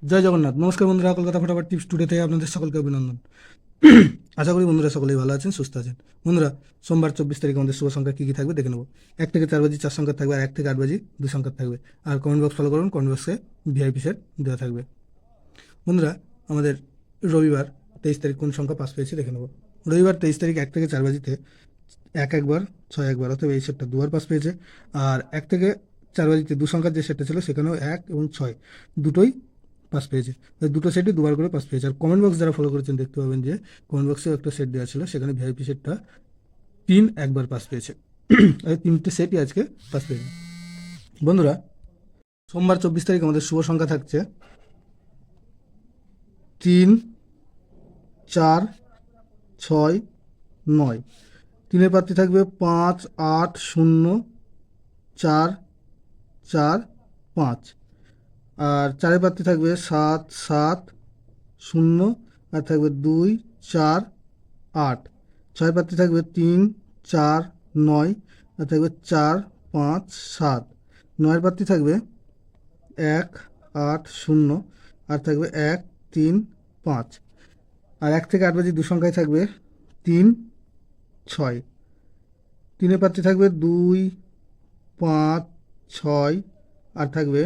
জয় জগন্নাথ। নমস্কার বন্ধুরা, কলকাতা ফটাফট টিপস টুডে থেকে আপনাদের সকলকে অভিনন্দন। আশা করি বন্ধুরা সকলেই ভালো আছেন, সুস্থ আছেন। বন্ধুরা, সোমবার 24 তারিখ আমাদের শুভ সংখ্যা কী কী থাকবে দেখে নেব। 1 থেকে 4 বাজি 4 সংখ্যা থাকবে, আর 1 থেকে 8 বাজি 2 সংখ্যা থাকবে। আর কমেন্ট বক্স ফলো করুন, কমেন্ট বক্সে ভিআইপি সেট দেওয়া থাকবে। বন্ধুরা, আমাদের রবিবার 23 তারিখ কোন সংখ্যা পাস পেয়েছে দেখে নেব। রবিবার 23 তারিখ 1 থেকে 4 বাজিতে 1 একবার, 6 একবার, অথবা এই সেটটা দুবার পাস পেয়েছে। আর 1 থেকে 4 বাজিতে 2 সংখ্যার যে সেটটা ছিল সেখানেও 1 এবং 6 দুটোই পাস পেয়েছে। দুটো সেটই দুবার করে পাস পেয়েছে। আর কমেন্ট বক্স যারা ফলো করেছেন দেখতে পাবেন যে কমেন্ট বক্সেও একটা সেট দেওয়া ছিল, সেখানে ভিআইপি সেটটা 3 একবার পাস পেয়েছে। এই 3টে সেটই আজকে পাস পেয়েছে। বন্ধুরা, সোমবার 24 তারিখ আমাদের শুভ সংখ্যা থাকছে 3, 4, 6, 9। 3-এর প্রার্থী থাকবে 5, 8, 0, 4, 4, 5। আর 4-এর প্রার্থী থাকবে 7, 7, 0, আর থাকবে 2, 4, 8। 6 প্রার্থী থাকবে 3, 4, 9, আর থাকবে 4, 5, 7। 9 প্রার্থী থাকবে 1, 8, 0, আর থাকবে 1, 3, 5। আর 1 থেকে 8 বাজি 2 সংখ্যায় থাকবে 3, 6। 3-এর প্রার্থী থাকবে 2, 5, 6, আর থাকবে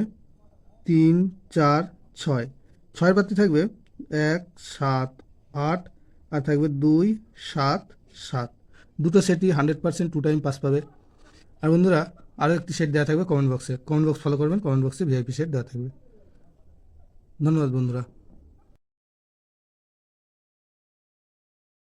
3, 4, 6। 6 প্রার্থী থাকবে 1, 7, 8, আর থাকবে 2, 7, 7। দুটো সেটই 100% 2 টাইম পাস পাবে। আর বন্ধুরা, আরও একটি সেট দেওয়া থাকবে কমেন্ট বক্সে। কমেন্ট বক্স ফলো করবেন, কমেন্ট বক্সে ভিআইপি সেট দেওয়া থাকবে। ধন্যবাদ বন্ধুরা।